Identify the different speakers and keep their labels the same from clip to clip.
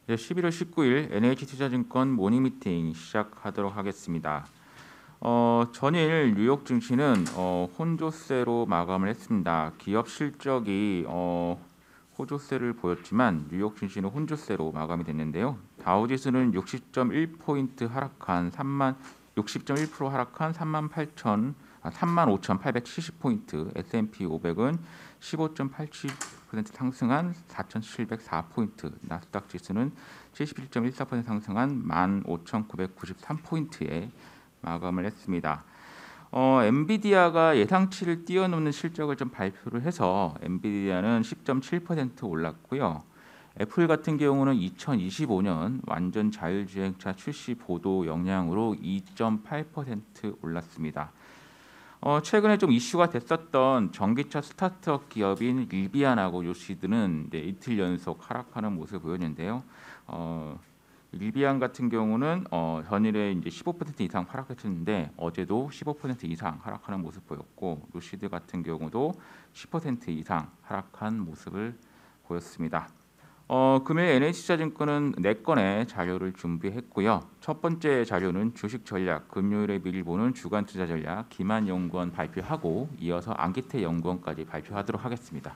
Speaker 1: 네, 11월 19일 NH투자증권 모닝미팅 시작하도록 하겠습니다. 전일 뉴욕 증시는 혼조세로 마감을 했습니다. 기업 실적이 호조세를 보였지만 뉴욕 증시는 혼조세로 마감이 됐는데요. 다우지수는 60.1포인트 하락한 60.1% 하락한 35,870포인트, S&P 500은 15.87% 상승한 4,704포인트, 나스닥 지수는 71.14% 상승한 15,993포인트에 마감을 했습니다. 엔비디아가 예상치를 뛰어넘는 실적을 좀 발표를 해서 엔비디아는 10.7% 올랐고요. 애플 같은 경우는 2025년 완전 자율주행차 출시 보도 영향으로 2.8% 올랐습니다. 최근에 좀 이슈가 됐었던 전기차 스타트업 기업인 리비안하고 요시드는 이틀 연속 하락하는 모습을 보였는데요. 리비안 같은 경우는 전일에 이제 15% 이상 하락했는데 어제도 15% 이상 하락하는 모습 보였고, 요시드 같은 경우도 10% 이상 하락한 모습을 보였습니다. 금일 NH투자증권은 4건의 자료를 준비했고요. 첫 번째 자료는 주식 전략, 금요일에 미리 보는 주간 투자 전략, 김한연구원 발표하고 이어서 안기태 연구원까지 발표하도록 하겠습니다.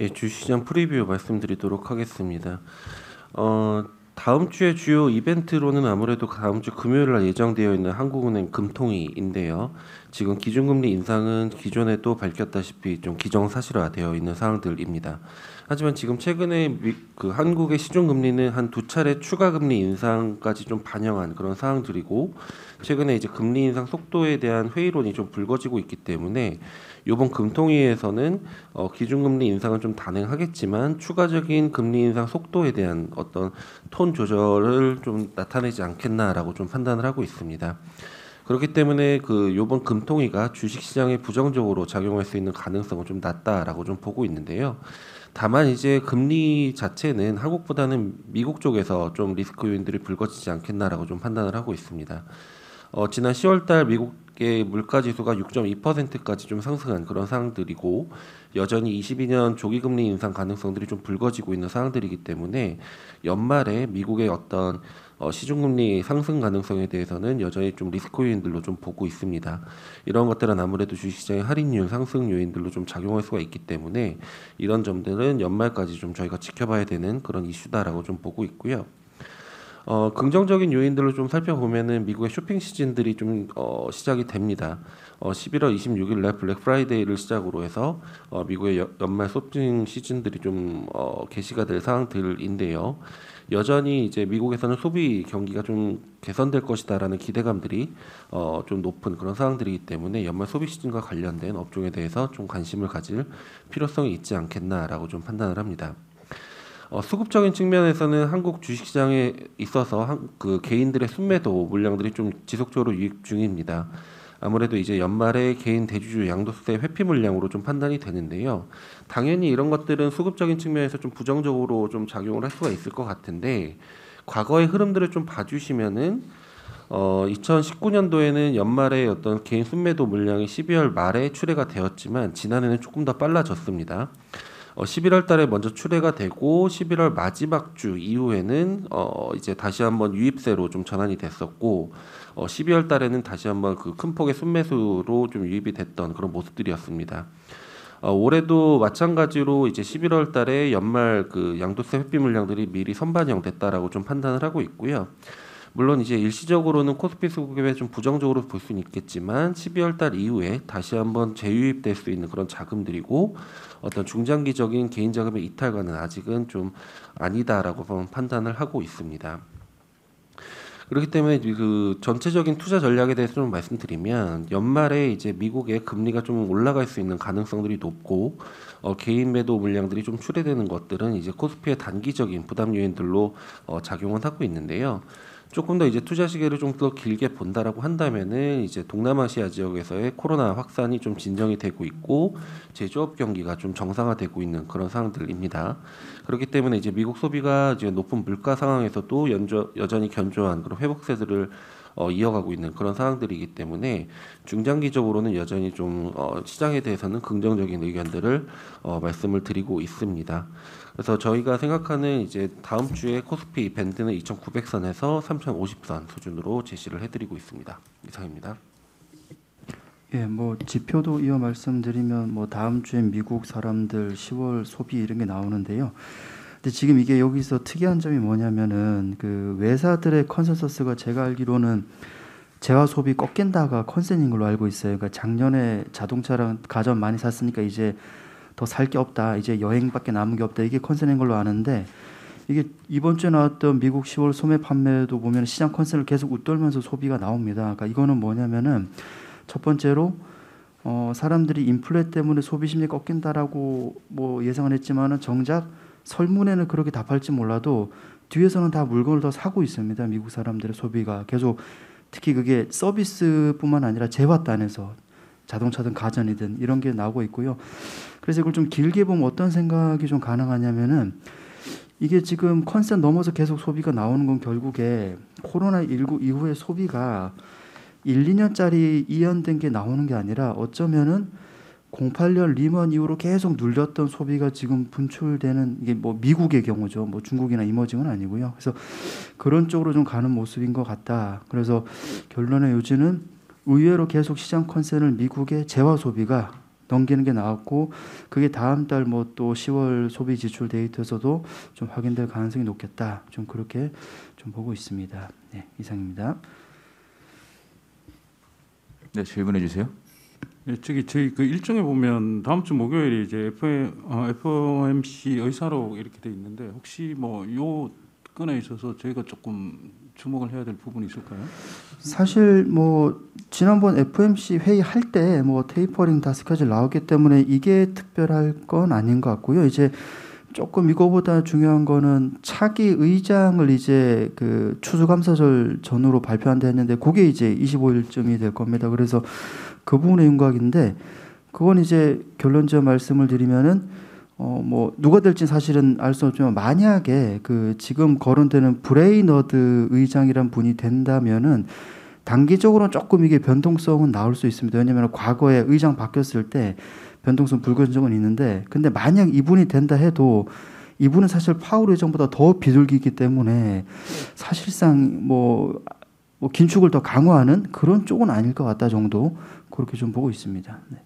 Speaker 2: 예, 주시장 프리뷰 말씀드리도록 하겠습니다. 다음 주에 주요 이벤트로는 아무래도 다음 주 금요일 날 예정되어 있는 한국은행 금통위인데요. 지금 기준금리 인상은 기존에도 밝혔다시피 좀 기정사실화되어 있는 사항들입니다. 하지만 지금 최근에 한국의 시중금리는 한 2차례 추가 금리 인상까지 좀 반영한 그런 사항들이고, 최근에 이제 금리 인상 속도에 대한 회의론이 좀 불거지고 있기 때문에 이번 금통위에서는 기준금리 인상은 좀 단행하겠지만 추가적인 금리 인상 속도에 대한 어떤 톤 조절을 좀 나타내지 않겠나라고 좀 판단을 하고 있습니다. 그렇기 때문에 이번 금통위가 주식시장에 부정적으로 작용할 수 있는 가능성은 좀 낮다라고 좀 보고 있는데요. 다만 이제 금리 자체는 한국보다는 미국 쪽에서 좀 리스크 요인들이 불거지지 않겠나라고 좀 판단을 하고 있습니다. 지난 10월달 미국의 물가 지수가 6.2%까지 좀 상승한 그런 상황들이고, 여전히 22년 조기 금리 인상 가능성들이 좀 불거지고 있는 상황들이기 때문에 연말에 미국의 어떤 시중금리 상승 가능성에 대해서는 여전히 좀 리스크 요인들로 좀 보고 있습니다. 이런 것들은 아무래도 주식시장의 할인율 상승 요인들로 좀 작용할 수가 있기 때문에 이런 점들은 연말까지 좀 저희가 지켜봐야 되는 그런 이슈다라고 좀 보고 있고요. 긍정적인 요인들로 좀 살펴보면은 미국의 쇼핑 시즌들이 좀 시작이 됩니다. 11월 26일 날 블랙 프라이데이를 시작으로 해서 미국의 연말 쇼핑 시즌들이 좀 개시가 될 상황들인데요. 여전히 이제 미국에서는 소비 경기가 좀 개선될 것이다라는 기대감들이 좀 높은 그런 상황들이기 때문에 연말 소비 시즌과 관련된 업종에 대해서 좀 관심을 가질 필요성이 있지 않겠나라고 좀 판단을 합니다. 수급적인 측면에서는 한국 주식시장에 있어서 개인들의 순매도 물량들이 좀 지속적으로 유입 중입니다. 아무래도 이제 연말에 개인 대주주 양도세 회피 물량으로 좀 판단이 되는데요. 당연히 이런 것들은 수급적인 측면에서 좀 부정적으로 좀 작용을 할 수가 있을 것 같은데, 과거의 흐름들을 좀 봐주시면은 2019년도에는 연말에 어떤 개인 순매도 물량이 12월 말에 출회가 되었지만 지난해는 조금 더 빨라졌습니다. 11월 달에 먼저 출회가 되고 11월 마지막 주 이후에는 이제 다시 한번 유입세로 좀 전환이 됐었고, 12월 달에는 다시 한번 큰 폭의 순매수로 좀 유입이 됐던 그런 모습들이었습니다. 올해도 마찬가지로 이제 11월 달에 연말 양도세 회피 물량들이 미리 선반영됐다라고 좀 판단을 하고 있고요. 물론 이제 일시적으로는 코스피 수급에 좀 부정적으로 볼 수는 있겠지만 12월 달 이후에 다시 한번 재유입될 수 있는 그런 자금들이고, 어떤 중장기적인 개인 자금의 이탈과는 아직은 좀 아니다라고 판단을 하고 있습니다. 그렇기 때문에 전체적인 투자 전략에 대해서 좀 말씀드리면, 연말에 이제 미국의 금리가 좀 올라갈 수 있는 가능성들이 높고 개인 매도 물량들이 좀 출회되는 것들은 이제 코스피의 단기적인 부담 요인들로 작용을 하고 있는데요. 조금 더 이제 투자 시기를 좀 더 길게 본다라고 한다면은 이제 동남아시아 지역에서의 코로나 확산이 좀 진정이 되고 있고 제조업 경기가 좀 정상화되고 있는 그런 상황들입니다. 그렇기 때문에 이제 미국 소비가 이제 높은 물가 상황에서도 여전히 견조한 그런 회복세들을 이어가고 있는 그런 상황들이기 때문에 중장기적으로는 여전히 좀 시장에 대해서는 긍정적인 의견들을 말씀을 드리고 있습니다. 그래서 저희가 생각하는 이제 다음 주에 코스피 밴드는 2,900선에서 3,050선 수준으로 제시를 해드리고 있습니다. 이상입니다.
Speaker 3: 예, 뭐 지표도 이어 말씀드리면 뭐 다음 주에 미국 사람들 10월 소비 이런 게 나오는데요. 근데 지금 이게 여기서 특이한 점이 뭐냐면은 그 외사들의 컨센서스가 제가 알기로는 재화 소비 꺾인다가 컨센인 걸로 알고 있어요. 그러니까 작년에 자동차랑 가전 많이 샀으니까 이제 더 살 게 없다. 이제 여행밖에 남은 게 없다. 이게 컨센인 걸로 아는데 이게 이번 주에 나왔던 미국 10월 소매 판매도 보면 시장 컨센을 계속 웃돌면서 소비가 나옵니다. 그러니까 이거는 뭐냐면은 첫 번째로 사람들이 인플레 때문에 소비 심리 꺾인다라고 뭐 예상을 했지만은 정작 설문에는 그렇게 답할지 몰라도 뒤에서는 다 물건을 더 사고 있습니다. 미국 사람들의 소비가 계속 특히 그게 서비스뿐만 아니라 재화단에서 자동차든 가전이든 이런 게 나오고 있고요. 그래서 이걸 좀 길게 보면 어떤 생각이 좀 가능하냐면은 이게 지금 컨센 넘어서 계속 소비가 나오는 건 결국에 코로나19 이후에 소비가 1, 2년짜리 이연된 게 나오는 게 아니라 어쩌면은 08년 리먼 이후로 계속 눌렸던 소비가 지금 분출되는 이게 뭐 미국의 경우죠. 뭐 중국이나 이머징은 아니고요. 그래서 그런 쪽으로 좀 가는 모습인 것 같다. 그래서 결론의 요지는 의외로 계속 시장 컨센을 미국의 재화 소비가 넘기는 게 나왔고 그게 다음 달 뭐 또 10월 소비 지출 데이터에서도 좀 확인될 가능성이 높겠다. 좀 그렇게 좀 보고 있습니다. 네, 이상입니다.
Speaker 1: 네, 질문해 주세요.
Speaker 4: 네, 저희 그 일정에 보면 다음 주 목요일에 이제 FOMC 의사록 이렇게 돼 있는데 혹시 뭐 요 건에 있어서 저희가 조금 주목을 해야 될 부분이 있을까요?
Speaker 3: 사실 뭐 지난번 FOMC 회의 할 때 뭐 테이퍼링 다 스케줄 나왔기 때문에 이게 특별할 건 아닌 것 같고요. 이제 조금 이거보다 중요한 거는 차기 의장을 이제 그 추수감사절 전후로 발표한다 했는데 그게 이제 25일쯤이 될 겁니다. 그래서 그 부분의 윤곽인데 그건 이제 결론적 말씀을 드리면은 뭐 누가 될지 사실은 알 수 없지만 만약에 그 지금 거론되는 브레이너드 의장이란 분이 된다면은 단기적으로는 조금 이게 변동성은 나올 수 있습니다. 왜냐하면 과거에 의장 바뀌었을 때 변동성 불거진 적은 있는데 근데 만약 이분이 된다 해도 이분은 사실 파월 의장보다 더 비둘기이기 때문에 사실상 뭐 긴축을 더 강화하는 그런 쪽은 아닐 것 같다 정도 그렇게 좀 보고 있습니다. 네.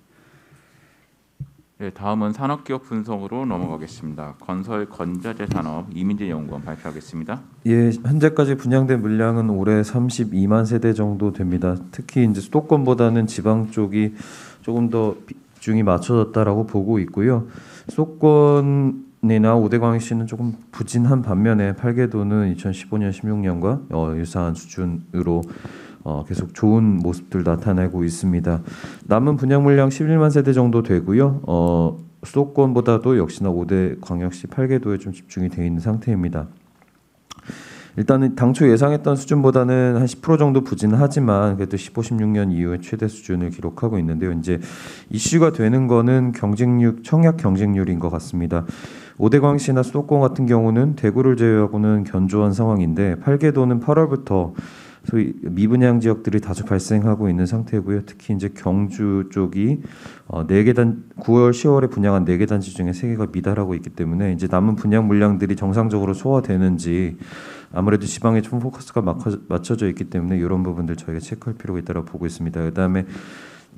Speaker 1: 네, 다음은 산업기업 분석으로 넘어가겠습니다. 건설 건자재 산업 이민재 연구원 발표하겠습니다.
Speaker 5: 예, 현재까지 분양된 물량은 올해 32만 세대 정도 됩니다. 특히 이제 수도권보다는 지방 쪽이 조금 더 비중이 맞춰졌다라고 보고 있고요. 수도권이나 오대광역시는 조금 부진한 반면에 팔계도는 2015년, 16년과 유사한 수준으로 계속 좋은 모습들 나타내고 있습니다. 남은 분양 물량 11만 세대 정도 되고요. 수도권보다도 역시나 5대 광역시 8개도에 좀 집중이 되어 있는 상태입니다. 일단은 당초 예상했던 수준보다는 한 10% 정도 부진하지만 그래도 15, 16년 이후에 최대 수준을 기록하고 있는데요. 이제 이슈가 되는 거는 청약 경쟁률인 것 같습니다. 5대 광역시나 수도권 같은 경우는 대구를 제외하고는 견조한 상황인데 8개도는 8월부터 소위 미분양 지역들이 다수 발생하고 있는 상태고요. 특히 이제 경주 쪽이 4개 9월, 10월에 분양한 4개 단지 중에 3개가 미달하고 있기 때문에 이제 남은 분양 물량들이 정상적으로 소화되는지 아무래도 지방에 좀 포커스가 맞춰져 있기 때문에 이런 부분들 저희가 체크할 필요가 있다고 보고 있습니다. 그다음에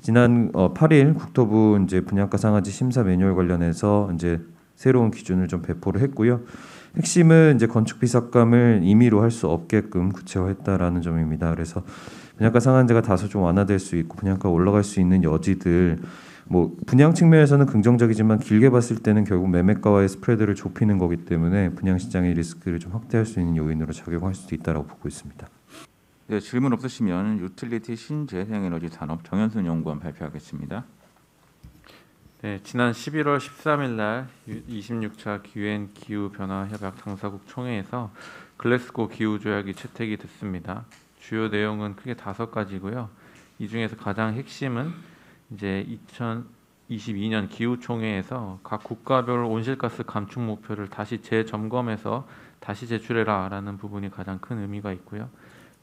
Speaker 5: 지난 8일 국토부 이제 분양가 상한제 심사 매뉴얼 관련해서 이제 새로운 기준을 좀 배포를 했고요. 핵심은 이제 건축 비삭감을 임의로 할 수 없게끔 구체화했다라는 점입니다. 그래서 분양가 상한제가 다소 좀 완화될 수 있고 분양가 올라갈 수 있는 여지들 뭐 분양 측면에서는 긍정적이지만 길게 봤을 때는 결국 매매가와의 스프레드를 좁히는 거기 때문에 분양 시장의 리스크를 좀 확대할 수 있는 요인으로 작용할 수도 있다라고 보고 있습니다.
Speaker 1: 네, 질문 없으시면 유틸리티 신재생에너지 산업 정현순 연구원 발표하겠습니다.
Speaker 6: 네, 지난 11월 13일 날 26차 유엔 기후 변화 협약 당사국 총회에서 글래스고 기후 조약이 채택이 됐습니다. 주요 내용은 크게 5가지고요. 이 중에서 가장 핵심은 이제 2022년 기후 총회에서 각 국가별 온실가스 감축 목표를 다시 재점검해서 다시 제출해라라는 부분이 가장 큰 의미가 있고요.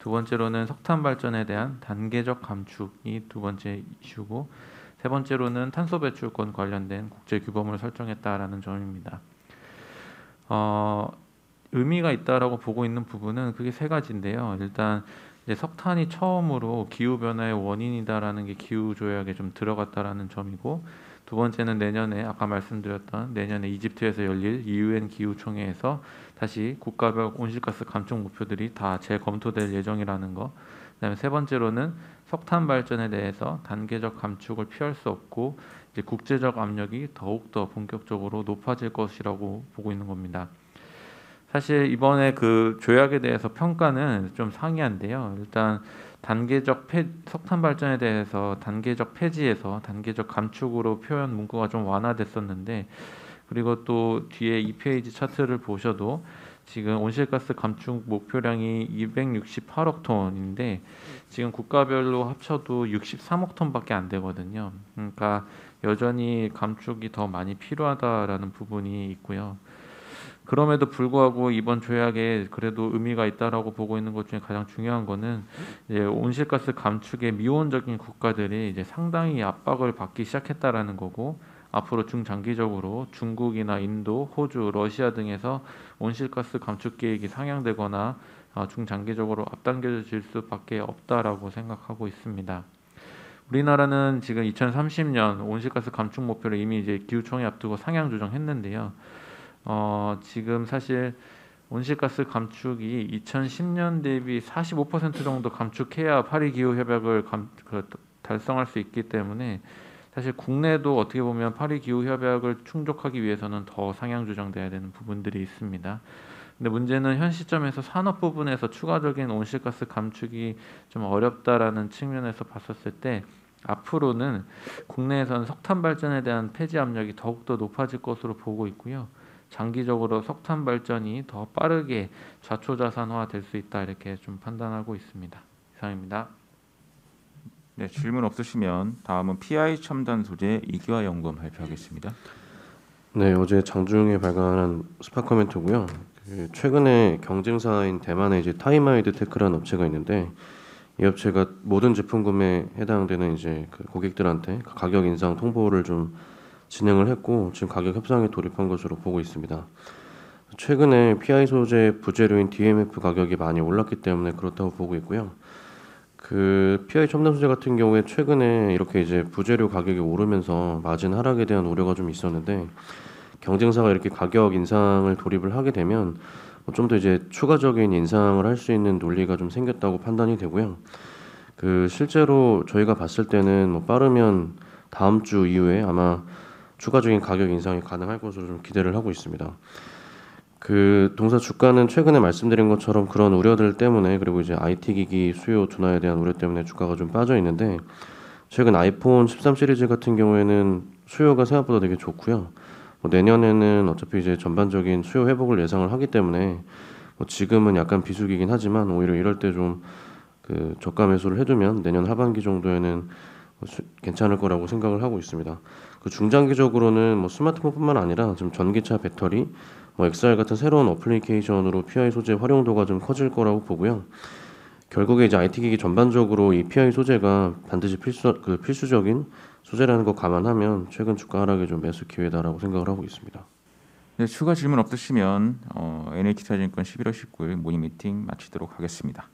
Speaker 6: 두 번째로는 석탄 발전에 대한 단계적 감축이 두 번째 이슈고, 세 번째로는 탄소 배출권 관련된 국제 규범을 설정했다라는 점입니다. 의미가 있다라고 보고 있는 부분은 그게 세 가지인데요. 일단 이제 석탄이 처음으로 기후 변화의 원인이다라는 게 기후 조약에 좀 들어갔다라는 점이고, 두 번째는 내년에 아까 말씀드렸던 내년에 이집트에서 열릴 UN 기후 총회에서 다시 국가별 온실가스 감축 목표들이 다 재검토될 예정이라는 거. 그다음에 세 번째로는 석탄 발전에 대해서 단계적 감축을 피할 수 없고 이제 국제적 압력이 더욱더 본격적으로 높아질 것이라고 보고 있는 겁니다. 사실 이번에 그 조약에 대해서 평가는 좀 상이한데요. 일단 석탄 발전에 대해서 단계적 폐지에서 단계적 감축으로 표현 문구가 좀 완화됐었는데, 그리고 또 뒤에 2페이지 차트를 보셔도 지금 온실가스 감축 목표량이 268억 톤인데 지금 국가별로 합쳐도 63억 톤밖에 안 되거든요. 그러니까 여전히 감축이 더 많이 필요하다라는 부분이 있고요. 그럼에도 불구하고 이번 조약에 그래도 의미가 있다라고 보고 있는 것 중에 가장 중요한 거는 이제 온실가스 감축에 미온적인 국가들이 이제 상당히 압박을 받기 시작했다라는 거고, 앞으로 중장기적으로 중국이나 인도, 호주, 러시아 등에서 온실가스 감축 계획이 상향되거나 중장기적으로 앞당겨질 수밖에 없다라고 생각하고 있습니다. 우리나라는 지금 2030년 온실가스 감축 목표를 이미 이제 기후총회 앞두고 상향 조정했는데요. 지금 사실 온실가스 감축이 2010년 대비 45% 정도 감축해야 파리 기후 협약을 달성할 수 있기 때문에 사실 국내도 어떻게 보면 파리 기후 협약을 충족하기 위해서는 더 상향 조정돼야 되는 부분들이 있습니다. 근데 문제는 현 시점에서 산업 부분에서 추가적인 온실가스 감축이 좀 어렵다라는 측면에서 봤었을 때 앞으로는 국내에서는 석탄 발전에 대한 폐지 압력이 더욱더 높아질 것으로 보고 있고요. 장기적으로 석탄 발전이 더 빠르게 좌초자산화 될 수 있다 이렇게 좀 판단하고 있습니다. 이상입니다.
Speaker 1: 네, 질문 없으시면 다음은 PI 첨단 소재 이기화 연구원 발표하겠습니다.
Speaker 2: 네, 어제 장중에 발간한 스파 코멘트고요. 최근에 경쟁사인 대만의 이제 타이마이드 테크라는 업체가 있는데, 이 업체가 모든 제품 구매에 해당되는 이제 그 고객들한테 가격 인상 통보를 좀 진행을 했고 지금 가격 협상에 돌입한 것으로 보고 있습니다. 최근에 PI 소재 부재료인 DMF 가격이 많이 올랐기 때문에 그렇다고 보고 있고요. 그 PI 첨단 소재 같은 경우에 최근에 이렇게 이제 부재료 가격이 오르면서 마진 하락에 대한 우려가 좀 있었는데, 경쟁사가 이렇게 가격 인상을 돌입을 하게 되면 좀 더 이제 추가적인 인상을 할 수 있는 논리가 좀 생겼다고 판단이 되고요. 그 실제로 저희가 봤을 때는 뭐 빠르면 다음 주 이후에 아마 추가적인 가격 인상이 가능할 것으로 좀 기대를 하고 있습니다. 그 동사 주가는 최근에 말씀드린 것처럼 그런 우려들 때문에, 그리고 이제 IT 기기 수요 둔화에 대한 우려 때문에 주가가 좀 빠져 있는데, 최근 아이폰 13 시리즈 같은 경우에는 수요가 생각보다 되게 좋고요. 내년에는 어차피 이제 전반적인 수요 회복을 예상을 하기 때문에 지금은 약간 비수기긴 하지만 오히려 이럴 때 좀 그 저가 매수를 해두면 내년 하반기 정도에는 괜찮을 거라고 생각을 하고 있습니다. 그 중장기적으로는 뭐 스마트폰뿐만 아니라 지금 전기차 배터리, 뭐 XR 같은 새로운 어플리케이션으로 PI 소재 활용도가 좀 커질 거라고 보고요. 결국에 이제 IT 기기 전반적으로 이 PI 소재가 반드시 필수적인 소재라는 거 감안하면 최근 주가 하락에 좀 매수 기회다라고 생각을 하고 있습니다.
Speaker 1: 네, 추가 질문 없으시면 NH투자증권 11월 19일 모닝 미팅 마치도록 하겠습니다.